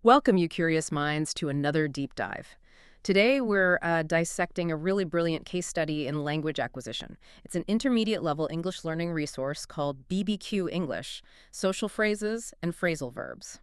Welcome, you curious minds, to another deep dive. Today, we're dissecting a really brilliant case study in language acquisition. It's an intermediate level English learning resource called BBQ English, Social Phrases and Phrasal Verbs.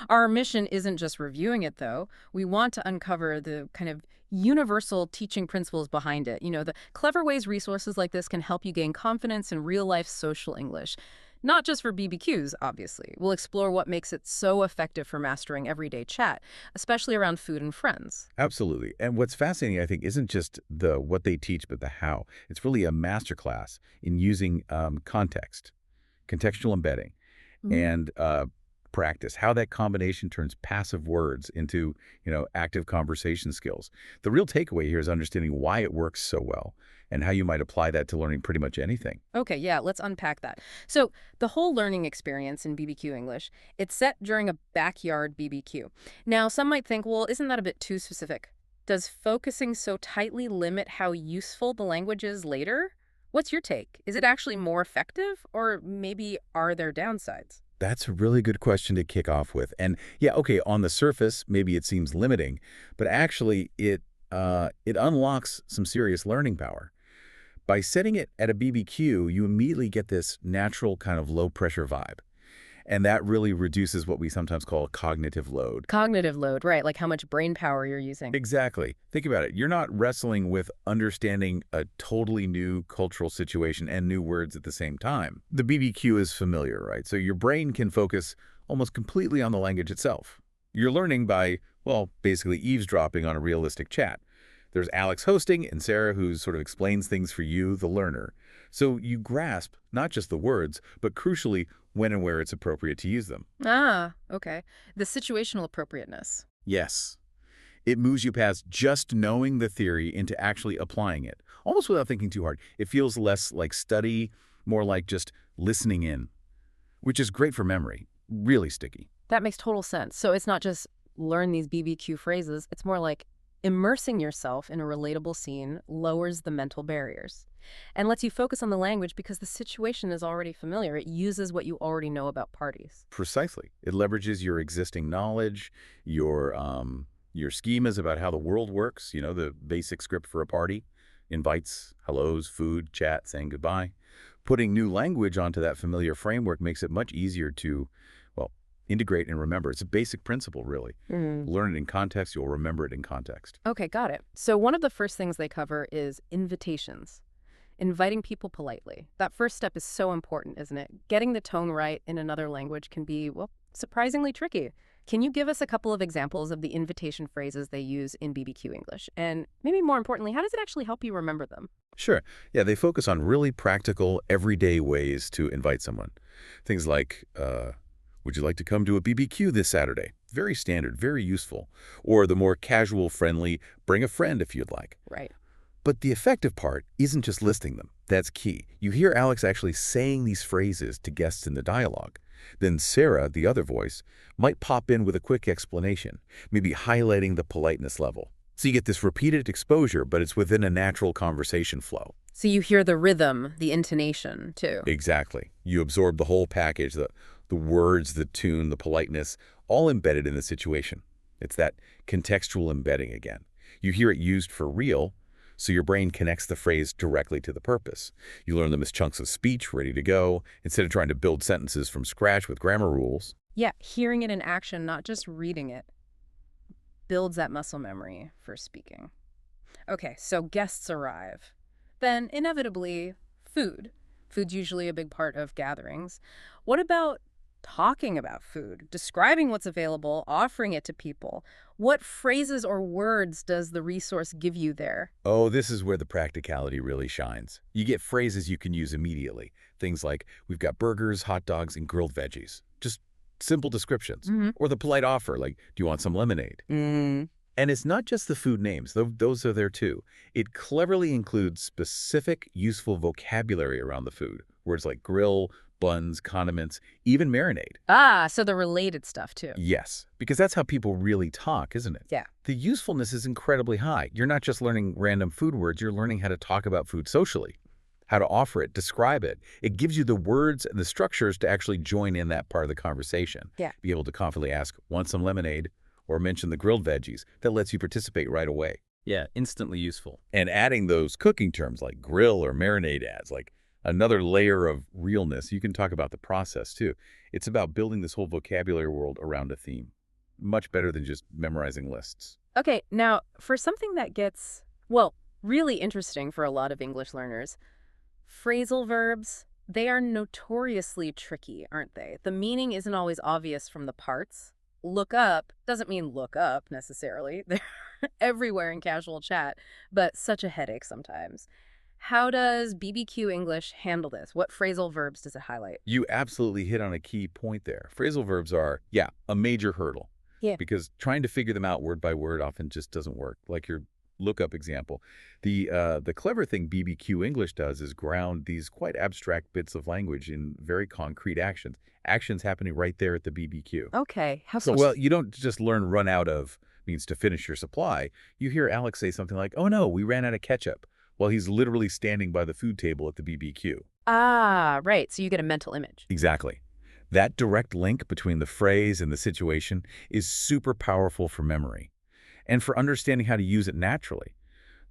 Our mission isn't just reviewing it, though. We want to uncover the kind of universal teaching principles behind it. The clever ways resources like this can help you gain confidence in real-life social English. Not just for BBQs, obviously. We'll explore what makes it so effective for mastering everyday chat, especially around food and friends. Absolutely. And what's fascinating, I think, isn't just the what they teach, but the how. It's really a masterclass in using context, contextual embedding, Mhm. and practice, how that combination turns passive words into, active conversation skills. The real takeaway here is understanding why it works so well and how you might apply that to learning pretty much anything. Okay, yeah, let's unpack that. So, the whole learning experience in BBQ English, it's set during a backyard BBQ. Now, some might think, well, isn't that a bit too specific? Does focusing so tightly limit how useful the language is later? What's your take? Is it actually more effective, or maybe are there downsides? That's a really good question to kick off with. And yeah, okay, on the surface, maybe it seems limiting, but actually it unlocks some serious learning power. By setting it at a BBQ, you immediately get this natural kind of low-pressure vibe. And that really reduces what we sometimes call cognitive load. Cognitive load, right, like how much brain power you're using. Exactly. Think about it. You're not wrestling with understanding a totally new cultural situation and new words at the same time. The BBQ is familiar, right? So your brain can focus almost completely on the language itself. You're learning by, well, basically eavesdropping on a realistic chat. There's Alex hosting and Sarah who sort of explains things for you, the learner. So you grasp not just the words, but crucially, when and where it's appropriate to use them. Ah, okay. The situational appropriateness. Yes. It moves you past just knowing the theory into actually applying it, almost without thinking too hard. It feels less like study, more like just listening in, which is great for memory, really sticky. That makes total sense. So it's not just learn these BBQ phrases, it's more like immersing yourself in a relatable scene lowers the mental barriers and lets you focus on the language because the situation is already familiar. It uses what you already know about parties. Precisely. It leverages your existing knowledge, your schemas about how the world works, the basic script for a party, invites, hellos, food, chat, saying goodbye. Putting new language onto that familiar framework makes it much easier to, well, integrate and remember. It's a basic principle, really. Learn it in context, you'll remember it in context. Okay, got it. So one of the first things they cover is invitations, inviting people politely. That first step is so important, isn't it? Getting the tone right in another language can be, well, surprisingly tricky. Can you give us a couple of examples of the invitation phrases they use in BBQ English? And maybe more importantly, how does it actually help you remember them? Sure. Yeah, they focus on really practical, everyday ways to invite someone. Things like, would you like to come to a BBQ this Saturday? Very standard, very useful. Or the more casual, friendly, bring a friend if you'd like. Right. But the effective part isn't just listing them. That's key. You hear Alex actually saying these phrases to guests in the dialogue. Then Sarah, the other voice, might pop in with a quick explanation, maybe highlighting the politeness level. So you get this repeated exposure, but it's within a natural conversation flow. So you hear the rhythm, the intonation, too. Exactly. You absorb the whole package, the words, the tune, the politeness, all embedded in the situation. It's that contextual embedding again. You hear it used for real, so your brain connects the phrase directly to the purpose. You learn them as chunks of speech ready to go, instead of trying to build sentences from scratch with grammar rules. Yeah, hearing it in action, not just reading it, builds that muscle memory for speaking. Okay, so guests arrive. Then, inevitably, food. Food's usually a big part of gatherings. What about talking about food, describing what's available, offering it to people? What phrases or words does the resource give you there? Oh, this is where the practicality really shines. You get phrases you can use immediately. Things like, we've got burgers, hot dogs, and grilled veggies. Just simple descriptions. Or the polite offer, like, do you want some lemonade? And it's not just the food names, though those are there too. It cleverly includes specific, useful vocabulary around the food. Words like grill, buns, condiments, even marinade. Ah, so the related stuff, too. Yes, because that's how people really talk, isn't it? Yeah. The usefulness is incredibly high. You're not just learning random food words, you're learning how to talk about food socially. how to offer it, describe it. It gives you the words and the structures to actually join in that part of the conversation. Yeah. Be able to confidently ask, want some lemonade? Or mention the grilled veggies. That lets you participate right away. Yeah, instantly useful. And adding those cooking terms like grill or marinade adds like another layer of realness. You can talk about the process too. It's about building this whole vocabulary world around a theme. Much better than just memorizing lists. Okay, now for something that gets, well, really interesting for a lot of English learners, phrasal verbs, they are notoriously tricky, aren't they? The meaning isn't always obvious from the parts. Look up doesn't mean look up necessarily. They're everywhere in casual chat, but such a headache sometimes. How does BBQ English handle this? What phrasal verbs does it highlight? You absolutely hit on a key point there. Phrasal verbs are, yeah, a major hurdle. Yeah. Because trying to figure them out word by word often just doesn't work. Like your lookup example. The clever thing BBQ English does is ground these quite abstract bits of language in very concrete actions. Actions happening right there at the BBQ. Okay, how So, so? well, you don't just learn run out of means to finish your supply. You hear Alex say something like, oh no, we ran out of ketchup, while he's literally standing by the food table at the BBQ. Ah, right, so you get a mental image. Exactly. That direct link between the phrase and the situation is super powerful for memory and for understanding how to use it naturally.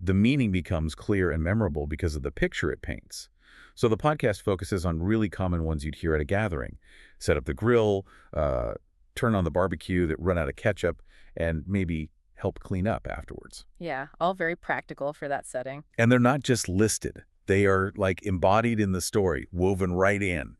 The meaning becomes clear and memorable because of the picture it paints. So the podcast focuses on really common ones you'd hear at a gathering. Set up the grill, turn on the barbecue, that run out of ketchup, and maybe help clean up afterwards. Yeah, all very practical for that setting. And they're not just listed. They are like embodied in the story, woven right in.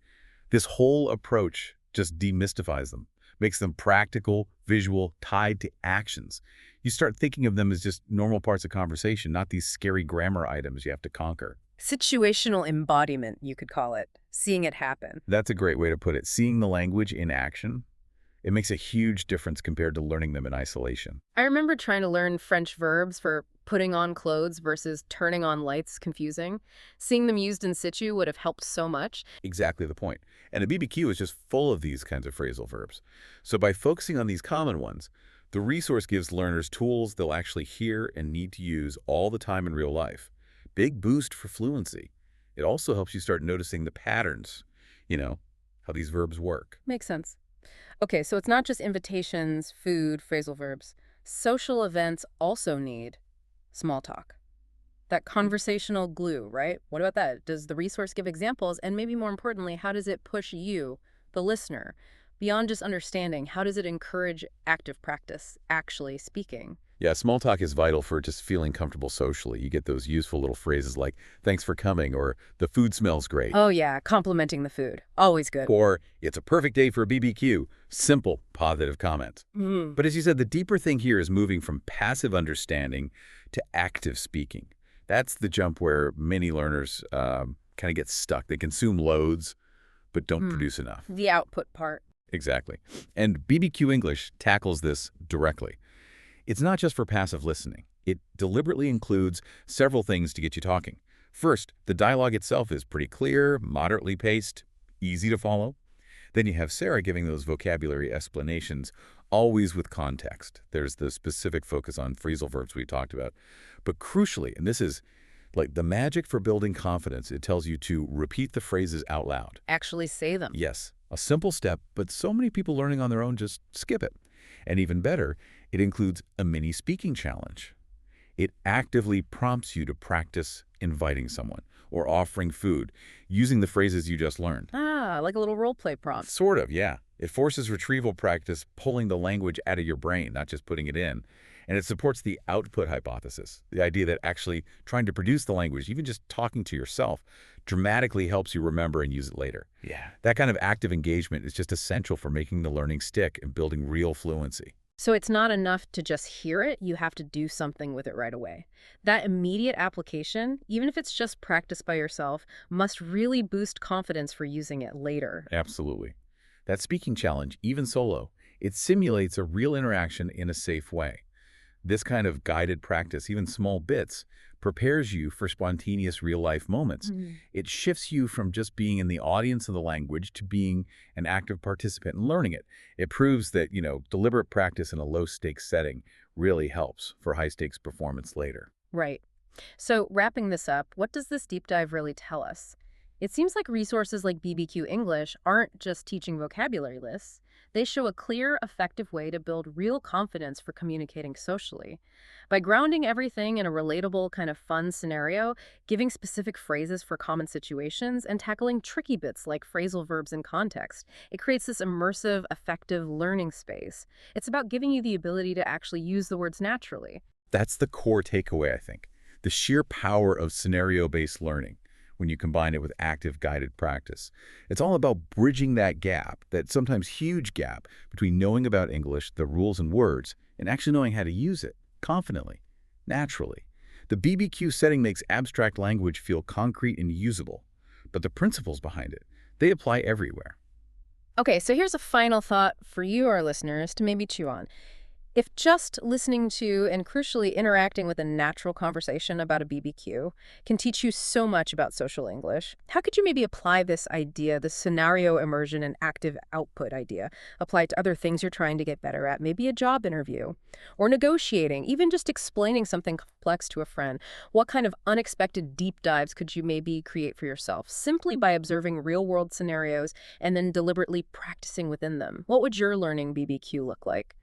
This whole approach just demystifies them, makes them practical, visual, tied to actions. You start thinking of them as just normal parts of conversation, not these scary grammar items you have to conquer. Situational embodiment, you could call it. Seeing it happen. That's a great way to put it. Seeing the language in action, it makes a huge difference compared to learning them in isolation. I remember trying to learn French verbs for putting on clothes versus turning on lights confusing. Seeing them used in situ would have helped so much. Exactly the point. And a BBQ is just full of these kinds of phrasal verbs. So by focusing on these common ones, the resource gives learners tools they'll actually hear and need to use all the time in real life. Big boost for fluency. It also helps you start noticing the patterns, how these verbs work. Makes sense. Okay, so it's not just invitations, food, phrasal verbs. Social events also need small talk. That conversational glue, right? What about that? Does the resource give examples? And maybe more importantly, how does it push you, the listener, beyond just understanding? How does it encourage active practice, actually speaking? Yeah, small talk is vital for just feeling comfortable socially. You get those useful little phrases like, thanks for coming, or the food smells great. Oh yeah, complimenting the food. Always good. Or, it's a perfect day for a BBQ. Simple, positive comments. But as you said, the deeper thing here is moving from passive understanding to active speaking. That's the jump where many learners kind of get stuck. They consume loads, but don't produce enough. The output part. Exactly. And BBQ English tackles this directly. It's not just for passive listening. It deliberately includes several things to get you talking. First, the dialogue itself is pretty clear, moderately paced, easy to follow. Then you have Sarah giving those vocabulary explanations, always with context. There's the specific focus on phrasal verbs we talked about. But crucially, and this is like the magic for building confidence, it tells you to repeat the phrases out loud. Actually say them. Yes, a simple step, but so many people learning on their own just skip it. And even better, it includes a mini speaking challenge. It actively prompts you to practice inviting someone or offering food using the phrases you just learned. Ah, like a little role play prompt. Sort of, yeah. It forces retrieval practice, pulling the language out of your brain, not just putting it in. And it supports the output hypothesis, the idea that actually trying to produce the language, even just talking to yourself, dramatically helps you remember and use it later. Yeah. That kind of active engagement is just essential for making the learning stick and building real fluency. So it's not enough to just hear it, you have to do something with it right away. That immediate application, even if it's just practice by yourself, must really boost confidence for using it later. Absolutely. That speaking challenge, even solo, it simulates a real interaction in a safe way. This kind of guided practice, even small bits, prepares you for spontaneous real-life moments. It shifts you from just being in the audience of the language to being an active participant in learning it. It proves that, deliberate practice in a low-stakes setting really helps for high-stakes performance later. Right. So, wrapping this up, what does this deep dive really tell us? It seems like resources like BBQ English aren't just teaching vocabulary lists. They show a clear, effective way to build real confidence for communicating socially. By grounding everything in a relatable, kind of fun scenario, giving specific phrases for common situations, and tackling tricky bits like phrasal verbs in context, it creates this immersive, effective learning space. It's about giving you the ability to actually use the words naturally. That's the core takeaway, I think. The sheer power of scenario-based learning when you combine it with active guided practice. It's all about bridging that gap, that sometimes huge gap, between knowing about English, the rules and words, and actually knowing how to use it confidently, naturally. The BBQ setting makes abstract language feel concrete and usable, but the principles behind it, they apply everywhere. Okay, so here's a final thought for you, our listeners, to maybe chew on. If just listening to and crucially interacting with a natural conversation about a BBQ can teach you so much about social English, how could you maybe apply this idea, the scenario immersion and active output idea, apply it to other things you're trying to get better at, maybe a job interview or negotiating, even just explaining something complex to a friend? What kind of unexpected deep dives could you maybe create for yourself simply by observing real-world scenarios and then deliberately practicing within them? What would your learning BBQ look like?